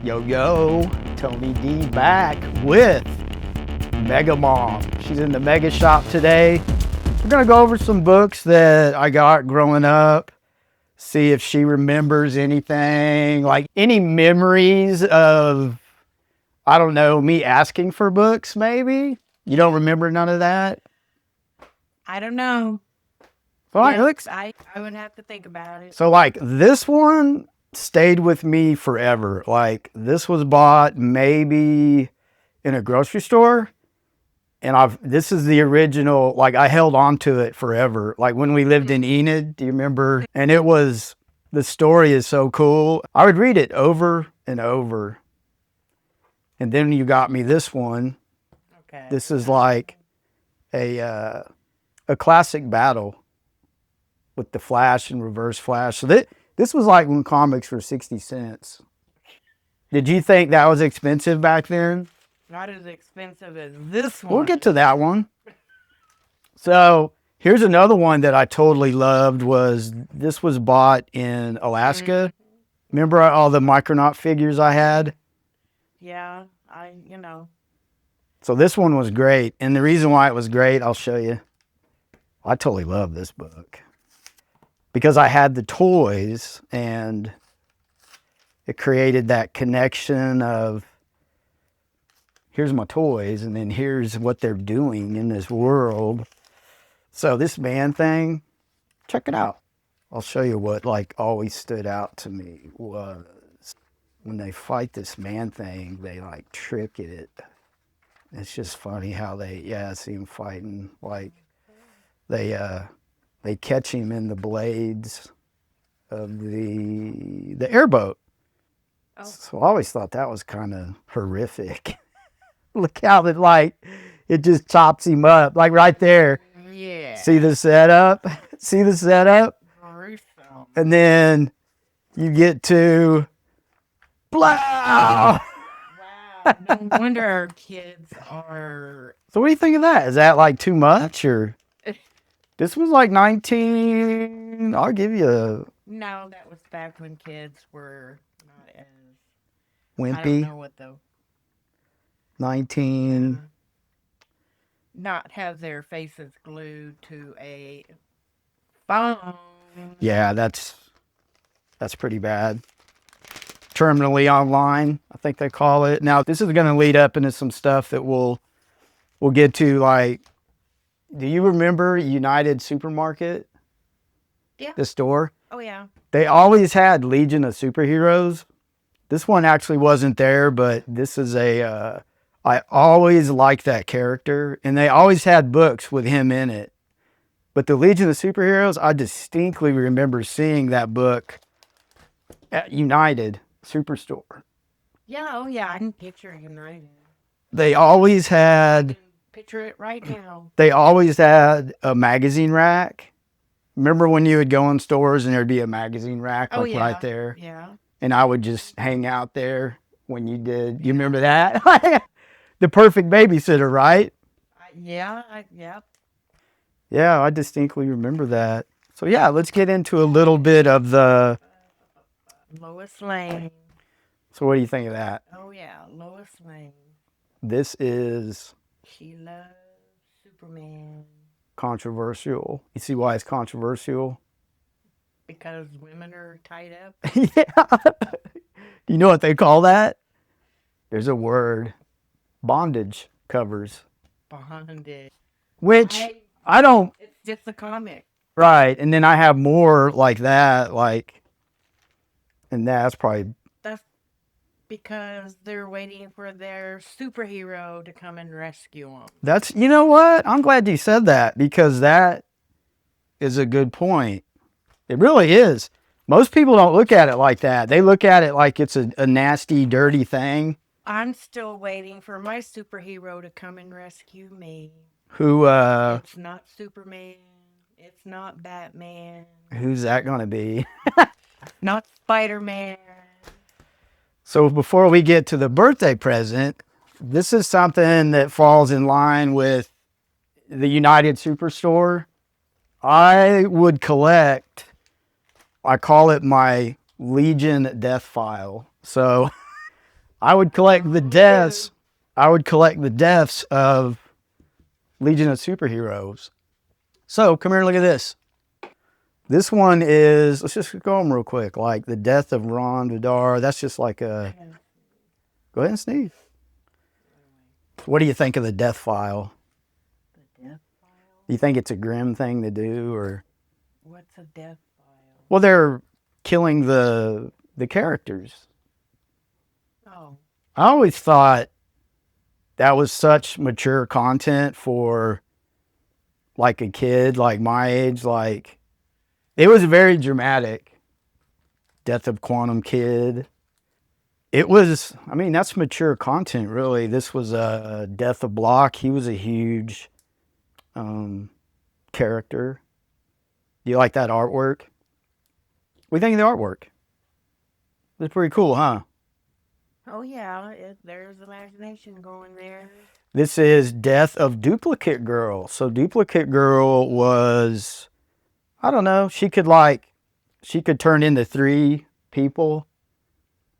Yo, yo, Tony D back with Mega Mom. She's in the Mega Shop today. We're going to go over some books that I got growing up, see if she remembers anything, like any memories of, I don't know, me asking for books maybe? You don't remember none of that? I don't know. Well, yes, I would have to think about it. So like this one stayed with me forever. Like this was bought maybe in a grocery store, and this is the original. Like I held on to it forever. Like when we lived in Enid, do you remember? And the story is so cool. I would read it over and over. And then you got me this one. Okay. This is like a classic battle with the Flash and Reverse Flash. So this was like when comics were 60 cents. Did you think that was expensive back then? Not as expensive as this one. We'll get to that one. So here's another one that I totally loved. This was bought in Alaska. Remember all the Micronaut figures I had? Yeah, So this one was great. And the reason why it was great, I'll show you. I totally love this book because I had the toys and it created that connection of here's my toys and then here's what they're doing in this world. So this man thing, check it out. I'll show you what like always stood out to me was when they fight this man thing, they like trick it. It's just funny how I see him fighting. Like they catch him in the blades of the airboat. Oh. So I always thought that was kind of horrific. Look how it just chops him up, like right there. Yeah. See the setup? See the setup? And then you get to blow. Wow. No wonder our kids are. So what do you think of that? Is that like too much or? This was like 19. I'll give you a. No, that was back when kids were not as wimpy. I don't know what the 19. Not have their faces glued to a phone. Yeah, that's pretty bad. Terminally online, I think they call it. Now this is going to lead up into some stuff that we'll get to. Like, do you remember United Supermarket? Yeah. The store? Oh yeah. They always had Legion of Superheroes. This one actually wasn't there, but this is I always liked that character, and they always had books with him in it. But the Legion of Superheroes, I distinctly remember seeing that book at United Superstore. Yeah, oh yeah, I can picture United. They always had. Picture it right now. They always had a magazine rack. Remember when you would go in stores and there'd be a magazine rack right there? Yeah. And I would just hang out there when you did. You remember that? The perfect babysitter, right? Yeah. Yeah, I distinctly remember that. So yeah, let's get into a little bit of the Lois Lane. So what do you think of that? Oh yeah, Lois Lane. This is. She loves Superman. Controversial. You see why it's controversial? Because women are tied up. Yeah. You know what they call that? There's a word. Bondage covers. Bondage. Which I don't. It's just a comic. Right. And then I have more like that. And that's probably. That's because they're waiting for their superhero to come and rescue them. You know what? I'm glad you said that because that is a good point. It really is. Most people don't look at it like that. They look at it like it's a nasty, dirty thing. I'm still waiting for my superhero to come and rescue me. Who, It's not Superman. It's not Batman. Who's that going to be? Not Spider-Man. So before we get to the birthday present, this is something that falls in line with the United Superstore. I would collect, I call it my Legion death file. So I would collect the deaths. I would collect the deaths of Legion of Superheroes. So come here and look at this. This one is, let's just go on real quick. Like the death of Ron Vidar. That's just like a, go ahead and sneeze. What do you think of the death file? The death file? Do you think it's a grim thing to do, or? What's a death file? Well, they're killing the characters. Oh. I always thought that was such mature content for like a kid like my age. Like it was very dramatic. Death of Quantum Kid. It was, I mean, that's mature content, really. This was a Death of Block. He was a huge character. Do you like that artwork? What do you think of the artwork? It's pretty cool, huh? Oh yeah, there's imagination going there. This is Death of Duplicate Girl. So Duplicate Girl was, I don't know, she could turn into 3 people,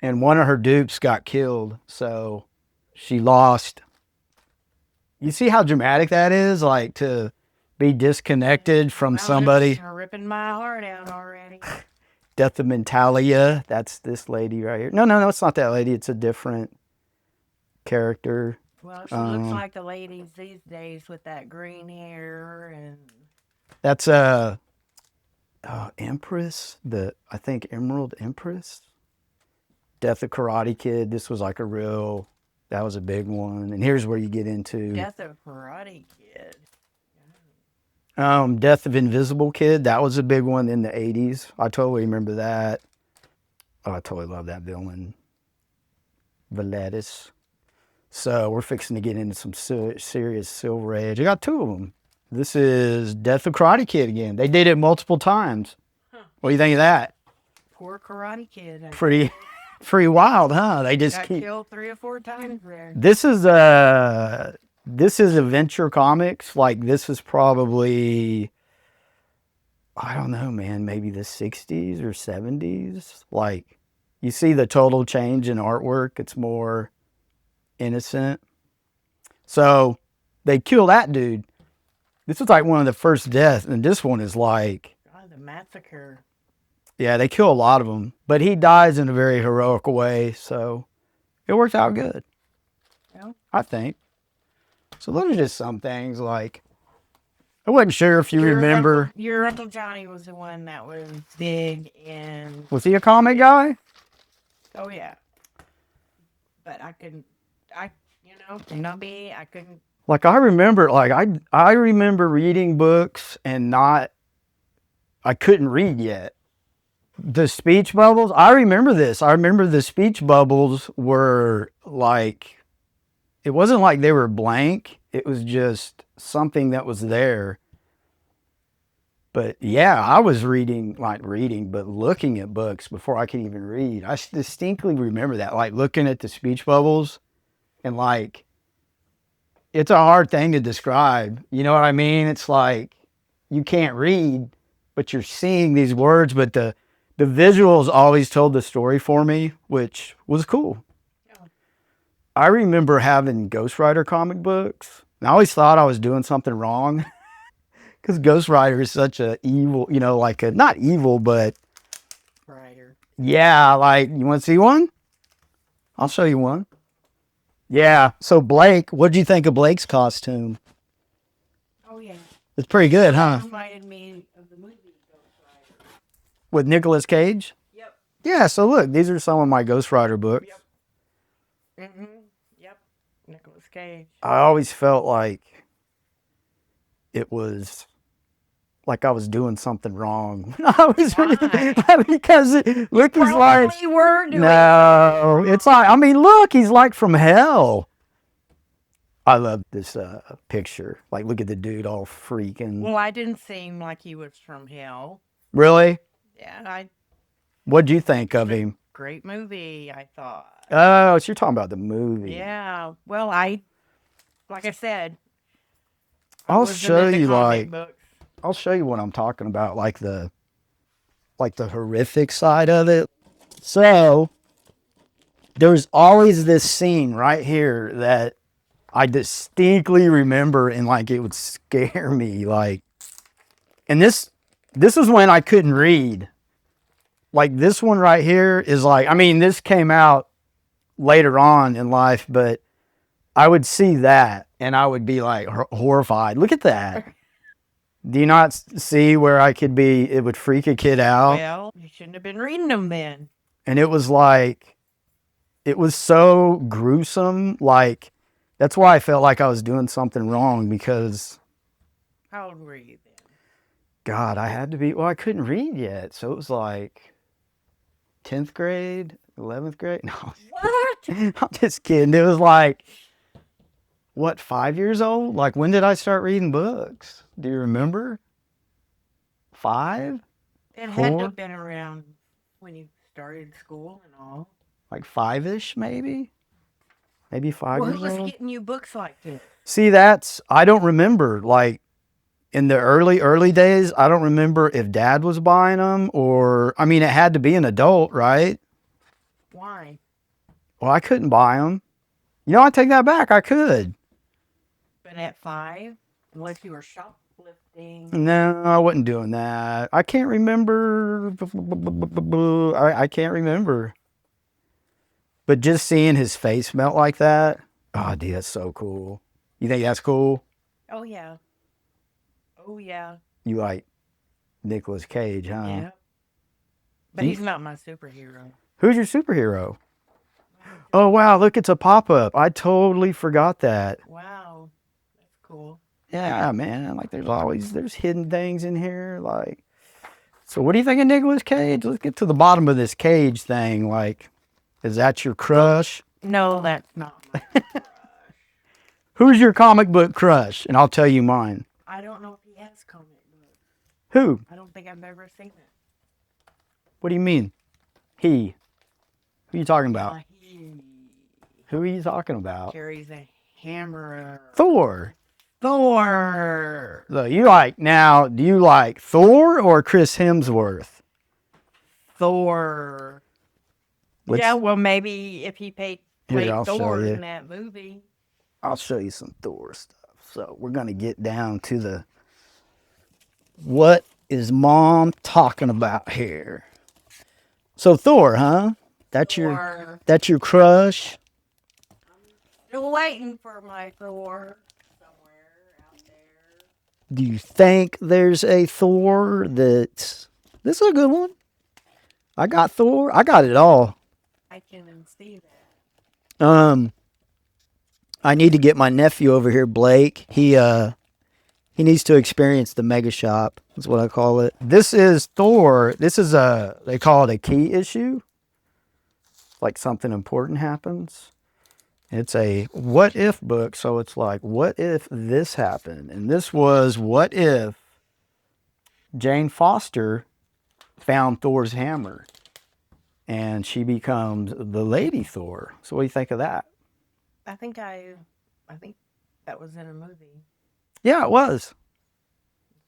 and one of her dupes got killed. So she lost. You see how dramatic that is? Like to be disconnected from somebody. You're ripping my heart out already. Death of Mentalia. That's this lady right here. No, it's not that lady. It's a different character. Well, she looks like the ladies these days with that green hair and. That's a Empress. I think Emerald Empress. Death of Karate Kid. This was like that was a big one. And here's where you get into Death of Karate Kid. Death of Invisible Kid. That was a big one in the 80s. I totally remember that. Oh, I totally love that villain. Valetis. So we're fixing to get into some serious Silver Age. I got 2 of them. This is Death of Karate Kid again. They did it multiple times. Huh. What do you think of that? Poor Karate Kid. Pretty wild, huh? They just got killed 3 or 4 times there. This is Adventure Comics. Like this is probably, I don't know, man, maybe the 60s or 70s. Like you see the total change in artwork. It's more innocent. So they kill that dude. This was like one of the first deaths, and this one is like, God, the massacre. Yeah, they kill a lot of them, but he dies in a very heroic way, so it worked out good. Yeah. I think. So those are just some things. Like I wasn't sure if you remember. Your Uncle Johnny was the one that was big in. Was he a comic guy? Oh yeah. But I couldn't. Not me. I couldn't. Like I remember, I remember reading books and I couldn't read yet. The speech bubbles, I remember this. I remember the speech bubbles were like, it wasn't like they were blank. It was just something that was there. But yeah, I was but looking at books before I could even read. I distinctly remember that, like looking at the speech bubbles and like, it's a hard thing to describe. You know what I mean? It's like you can't read, but you're seeing these words, but the visuals always told the story for me, which was cool. Yeah. I remember having Ghost Rider comic books, and I always thought I was doing something wrong because Ghost Rider is such a evil, like a, not evil, but Rider. Yeah, like, you want to see one? I'll show you one. Yeah. So Blake, what did you think of Blake's costume? Oh yeah. It's pretty good, huh? It reminded me of the movie Ghost Rider. With Nicolas Cage? Yep. Yeah, so look, these are some of my Ghost Rider books. Yep. Yep. Nicolas Cage. I always felt like it was like I was doing something wrong. I was because look, he's like, no, it's like, I mean, look, he's like from hell. I love this picture. Like, look at the dude all freaking. Well, I didn't seem like he was from hell. Really? Yeah, What'd you think of him? Great movie, I thought. Oh, so you're talking about the movie. Yeah. Well, like I said, I'll show you I'll show you what I'm talking about, like the horrific side of it. So there's always this scene right here that I distinctly remember, and like it would scare me. Like, and this is when I couldn't read. Like this one right here is like, I mean, this came out later on in life, but I would see that and I would be like horrified. Look at that. Do you not see where I could be? It would freak a kid out. Well, you shouldn't have been reading them then. And it was like, it was so gruesome. Like, that's why I felt like I was doing something wrong, because How old were you then? God, I had to be, well, I couldn't read yet. So it was like 10th grade, 11th grade. No, What? I'm just kidding. It was like, what, 5 years old? Like, when did I start reading books? Do you remember? 5? It had 4? to have been around when you started school and all. Like 5-ish, maybe? Maybe 5 Well, years who was old? getting you books like this? See, I don't remember. Like, in the early days, I don't remember if Dad was buying them, or, I mean, it had to be an adult, right? Why? Well, I couldn't buy them. You know, I take that back. I could. But at 5, unless you were shoplifting. No, I wasn't doing that. I can't remember. I can't remember. But just seeing his face melt like that, oh, dude, that's so cool. You think that's cool? Oh, yeah. Oh, yeah. You like Nicolas Cage, huh? Yeah. But he's not my superhero. Who's your superhero? Oh, wow, look, it's a pop-up. I totally forgot that. Wow. That's cool. Yeah, man, like there's hidden things in here. Like, so what do you think of Nicolas Cage? Let's get to the bottom of this Cage thing. Like, is that your crush? No, that's not my Who's your comic book crush? And I'll tell you mine. I don't know if he has comic books. Who? I don't think I've ever seen it. What do you mean? He. Who are you talking about? He Who are you talking about? carries a hammer. Thor. Thor. So do you like Thor or Chris Hemsworth? Thor. Which- Yeah, well, maybe if he played I'll show Thor you. in that movie. I'll show you some Thor stuff. So we're going to get down to what is Mom talking about here? So Thor, huh? That's Thor. your crush? Still waiting for my Thor somewhere out there. Do you think there's a Thor this is a good one? I got Thor. I got it all. I can see that. I need to get my nephew over here, Blake. He needs to experience the mega shop. That's what I call it. This is Thor. This is they call it a key issue. Like something important happens. It's a what if book. So it's like, what if this happened? And this was what if Jane Foster found Thor's hammer and she becomes the Lady Thor. So what do you think of that? I think that was in a movie. Yeah, it was.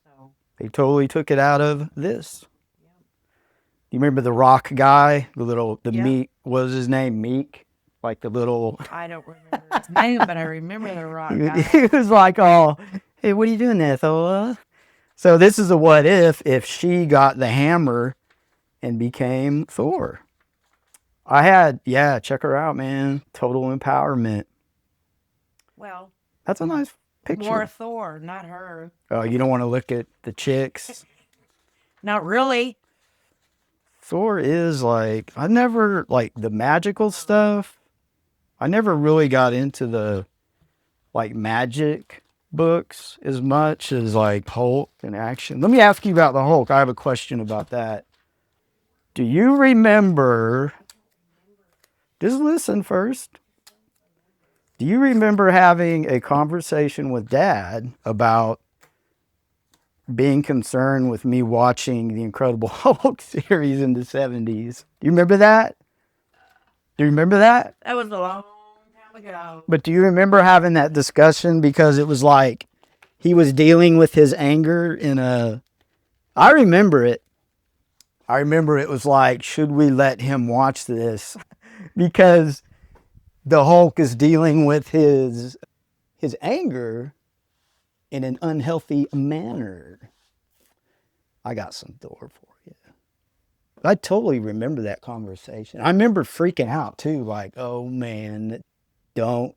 So They totally took it out of this. yeah. You remember the rock guy? Yeah. Meek, what was his name? Meek? Like the little... I don't remember his name, but I remember the rock guy. He was like, oh, hey, what are you doing there, Thor? So this is a what if she got the hammer and became Thor. Check her out, man. Total empowerment. Well, That's a nice picture. more Thor, not her. Oh, you don't want to look at the chicks? Not really. Thor is like, I never, like the magical stuff. I never really got into the like magic books as much as like Hulk and action. Let me ask you about the Hulk. I have a question about that. Do you remember, just listen first. Do you remember having a conversation with Dad about being concerned with me watching the Incredible Hulk series in the 70s? Do you remember that? Do you remember that? That was a long time ago. But do you remember having that discussion? Because it was like he was dealing with his anger in a... I remember it. I remember it was like, should we let him watch this? because the Hulk is dealing with his anger in an unhealthy manner. I got some Thor for you. I totally remember that conversation. I remember freaking out too, like, oh man, don't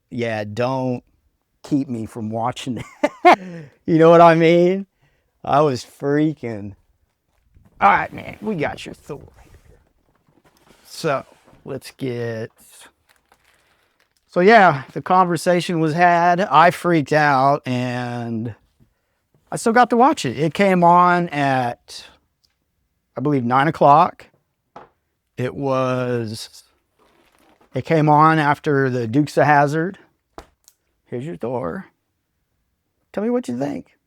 keep me from watching that. You know what I mean? I was freaking. All right, man, we got your Thor here. So let's get. So yeah, the conversation was had. I freaked out, and I still got to watch it. It came on at, I believe, 9 o'clock. It came on after the Dukes of Hazzard. Here's your Thor. Tell me what you think.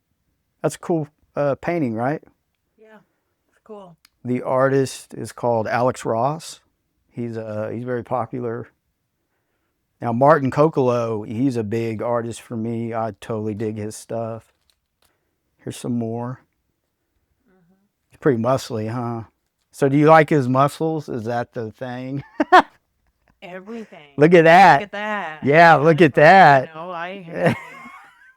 That's a cool painting, right? Yeah, it's cool. The artist is called Alex Ross. He's very popular. Now, Martin Kokolo, he's a big artist for me. I totally dig his stuff. Here's some more. He's pretty muscly, huh? So do you like his muscles? Is that the thing? Everything. Look at that. Look at that. Yeah, look at that. You know,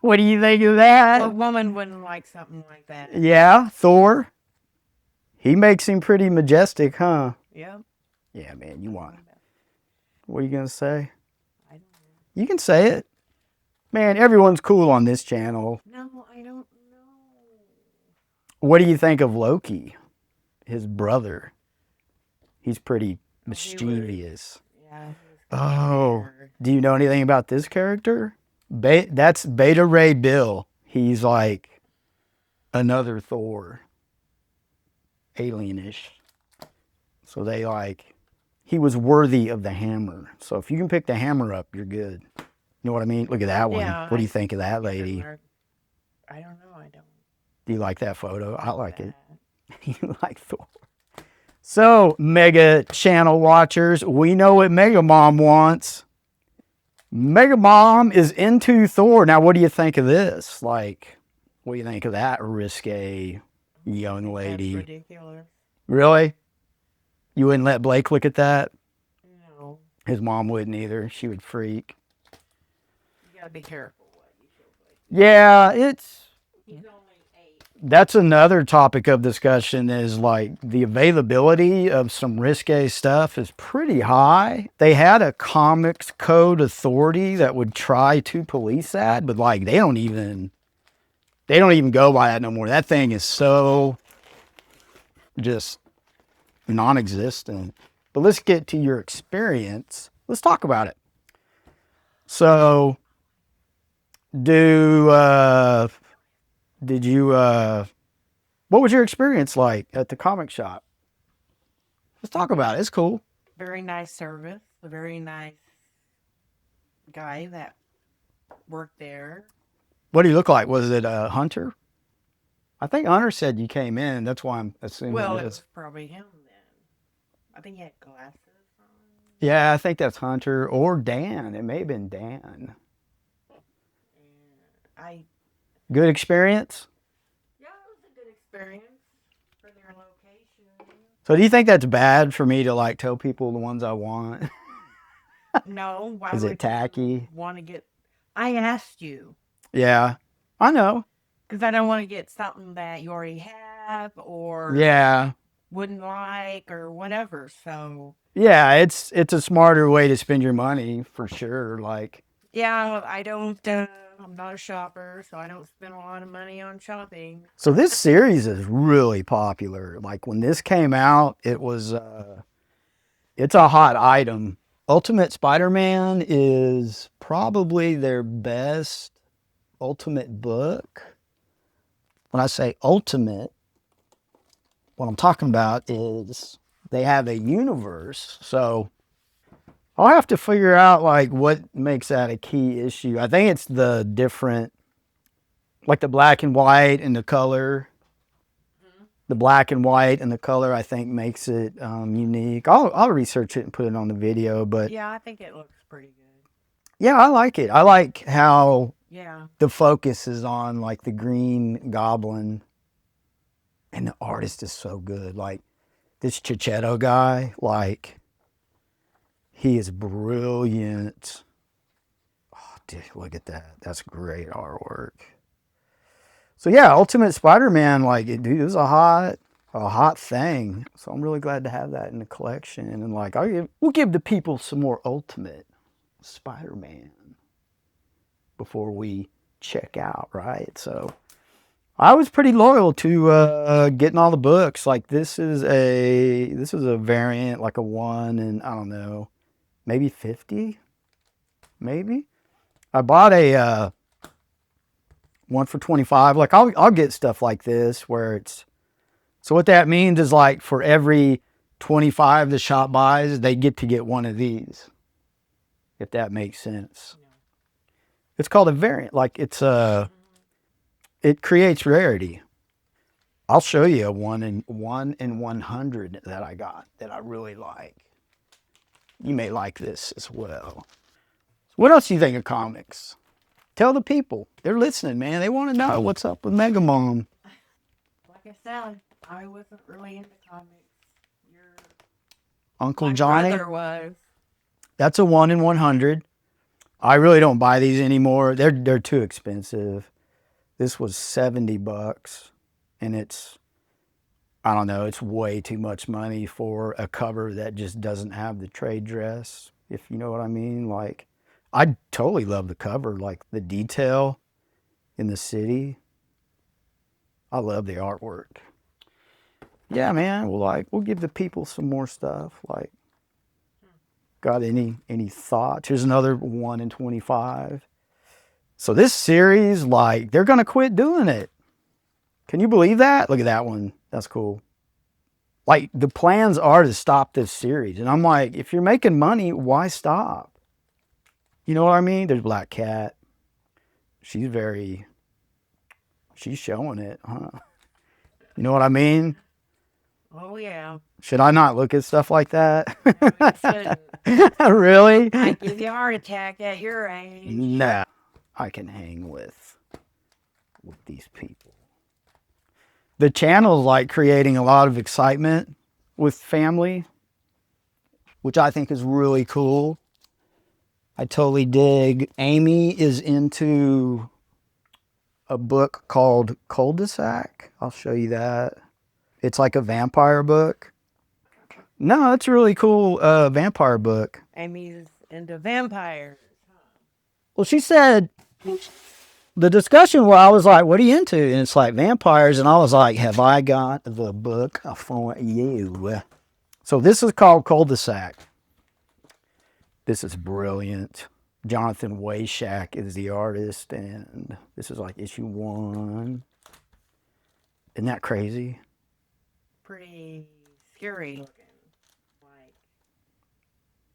What do you think of that? a woman wouldn't like something like that. Yeah, Thor. He makes him pretty majestic, huh? Yep. Yeah, man, you want. What are you going to say? I don't know. You can say it. Man, everyone's cool on this channel. No, I don't know. What do you think of Loki? His brother. He's pretty mischievous. Yeah. Oh, do you know anything about this character? That's Beta Ray Bill. He's like another Thor. Alienish. So he was worthy of the hammer. So if you can pick the hammer up, you're good. You know what I mean? Look at that one. Yeah, What do you think of that lady? I don't know. I don't. Do you like that photo? I like it. You like Thor. So, Mega Channel watchers, we know what Mega Mom wants. Mega Mom is into Thor. Now, what do you think of this? Like, what do you think of that risque young lady? That's ridiculous. Really? You wouldn't let Blake look at that? No. His mom wouldn't either. She would freak. You gotta be careful what you show Blake. Yeah, He's only 8. That's another topic of discussion is like the availability of some risque stuff is pretty high. They had a comics code authority that would try to police that, but like they don't even go by that no more. That thing is so just non-existent. But let's get to your experience. Let's talk about it. So what was your experience like at the comic shop? Let's talk about it. It's cool. Very nice service. A very nice guy that worked there. What do you look like? Was it a Hunter? I think Hunter said you came in. That's why I'm assuming Well, it it is. was probably him then. I think he had glasses on. Yeah, I think that's Hunter or Dan. It may have been Dan. Good experience? Yeah, it was a good experience for their location. So do you think that's bad for me to like tell people the ones I want? No. Why Is it tacky? Want to get... I asked you. Yeah, I know. Because I don't want to get something that you already have or Yeah. wouldn't like or whatever. So yeah, it's a smarter way to spend your money for sure. Like, yeah, I don't. I'm not a shopper, so I don't spend a lot of money on shopping. so this series is really popular. Like when this came out, it was it's a hot item. Ultimate Spider-Man is probably their best ultimate book. When I say ultimate, what I'm talking about is they have a universe. So I'll have to figure out like what makes that a key issue. I think it's the different, like the black and white and the color. The black and white and the color, I think, makes it unique. I'll research it and put it on the video. But yeah, I think it looks pretty good. Yeah, I like it. I like how Yeah. the focus is on like the Green Goblin, and the artist is so good. Like this Chichetto guy, like He is brilliant. Oh, dude, look at that. That's great artwork. So yeah, Ultimate Spider-Man, like, dude, it was a hot thing. So I'm really glad to have that in the collection. And like, we'll give the people some more Ultimate Spider-Man before we check out, right? So I was pretty loyal to getting all the books. Like this is a variant, like a 1 and I don't know, maybe 50, maybe. I bought a 1 for 25. Like I'll get stuff like this where it's, so what that means is like for every 25 the shop buys, they get to get one of these, if that makes sense. Yeah. It's called a variant. Like it creates rarity. I'll show you a 1 in 100 that I got that I really like. You may like this as well. What else do you think of comics? Tell the people. They're listening, man. They want to know what's up with Mega Mom. Like I said, I wasn't really into comics. Your Uncle Johnny was. That's a 1 in 100. I really don't buy these anymore. They're too expensive. This was $70, and it's, I don't know, it's way too much money for a cover that just doesn't have the trade dress, if you know what I mean. Like, I totally love the cover, like the detail in the city. I love the artwork. Yeah, man. We'll give the people some more stuff. Like, got any thoughts? Here's another 1 in 25. So this series, like, they're gonna quit doing it. Can you believe that? Look at that one. That's cool. Like, the plans are to stop this series, and I'm like, if you're making money, why stop? You know what I mean? There's Black Cat. She's showing it, huh? You know what I mean? Oh, yeah. Should I not look at stuff like that? No, really? I give you a heart attack at your age. Nah, I can hang with these people. The channel's like creating a lot of excitement with family, which I think is really cool. I totally dig. Amy is into a book called Cul-de-sac. I'll show you that. It's like a vampire book. No, it's a really cool vampire book. Amy's into vampires. Well, she said, the discussion where I was like, what are you into? And it's like vampires. And I was like, have I got the book for you? So this is called Cul-de-sac. This is brilliant. Jonathan Wayshak is the artist. And this is like issue 1. Isn't that crazy? Pretty scary looking. Like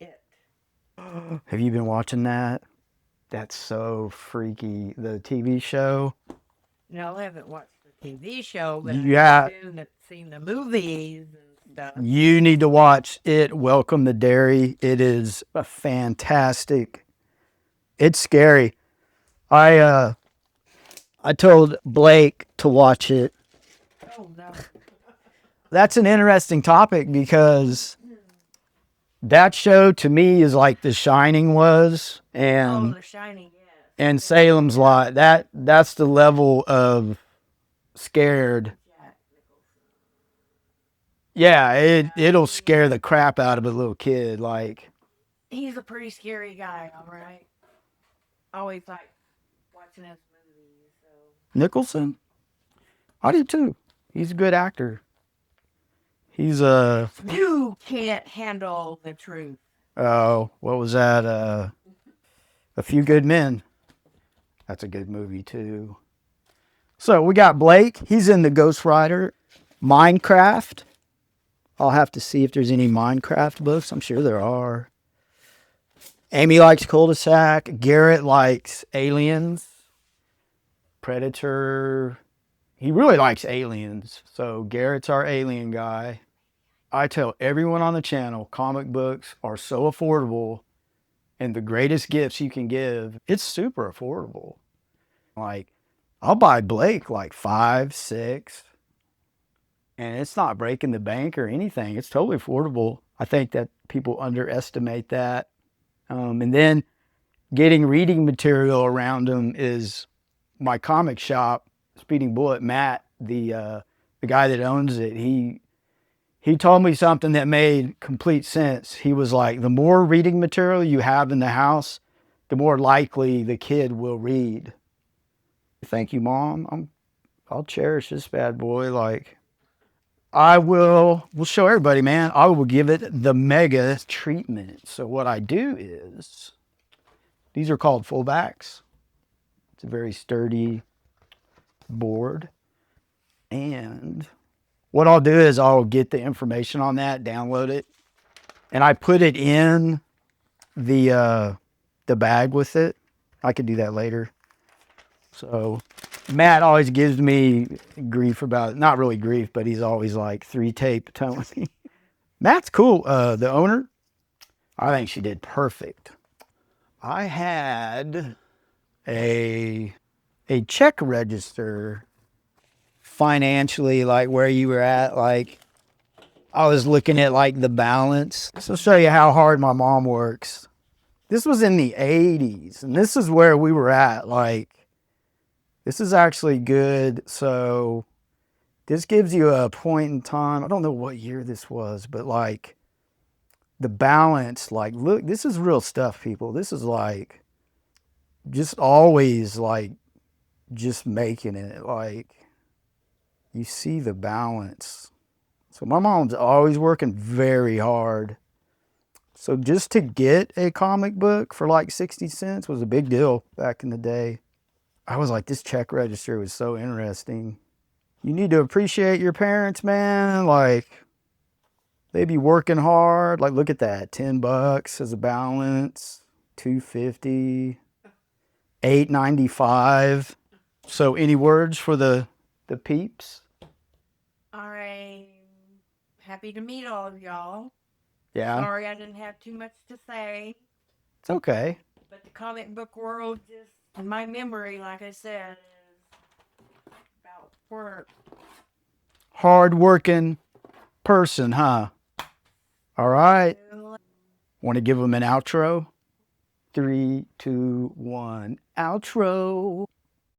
it. Have you been watching that? That's so freaky. The TV show. No, I haven't watched the TV show, but yeah, I've seen the movies and stuff. You need to watch it. Welcome to Derry. It is a fantastic. It's scary. I told Blake to watch it. Oh no. That's an interesting topic because that show to me is like The Shining was, and The Shining, yes. And Salem's Lot. That's the level of scared. Yeah, it'll scare the crap out of a little kid. Like, he's a pretty scary guy, all right. Always like watching his movies. So. Nicholson, I do too. He's a good actor. He's You can't handle the truth. Oh, what was that? A Few Good Men. That's a good movie too. So we got Blake. He's in the Ghost Rider, Minecraft. I'll have to see if there's any Minecraft books. I'm sure there are. Amy likes Cul-de-sac. Garrett likes Aliens, Predator. He really likes Aliens. So Garrett's our alien guy. I tell everyone on the channel, comic books are so affordable, and the greatest gifts you can give, it's super affordable. Like, I'll buy Blake like 5, 6, and it's not breaking the bank or anything. It's totally affordable. I think that people underestimate that. And then getting reading material around them is my comic shop, Speeding Bullet. Matt, the guy that owns it, he told me something that made complete sense. He was like, the more reading material you have in the house, the more likely the kid will read. Thank you, Mom. I'll cherish this bad boy. Like, we'll show everybody, man. I will give it the mega treatment. So what I do is, these are called fullbacks. It's a very sturdy board. And what I'll do is I'll get the information on that, download it, and I put it in the bag with it. I could do that later. So Matt always gives me grief about it. Not really grief, but he's always like 3-tape Tony. Matt's cool. The owner, I think she did perfect. I had a check register financially, like where you were at. Like, I was looking at like the balance. So I'll show you how hard my mom works. This was in the 80s, and this is where we were at. Like, this is actually good. So this gives you a point in time. I don't know what year this was, but like the balance, like, look, this is real stuff, people. This is like just always like just making it. Like, you see the balance. So my mom's always working very hard. So just to get a comic book for like 60 cents was a big deal back in the day. I was like, this check register was so interesting. You need to appreciate your parents, man. Like, they be working hard. Like, look at that. $10 as a balance, $2.50, $8.95. So any words for the peeps? All right. Happy to meet all of y'all. Yeah. Sorry I didn't have too much to say. It's okay. But the comic book world, just in my memory, like I said, is about work. Hard-working person, huh? All right. Want to give them an outro? 3, 2, 1, outro.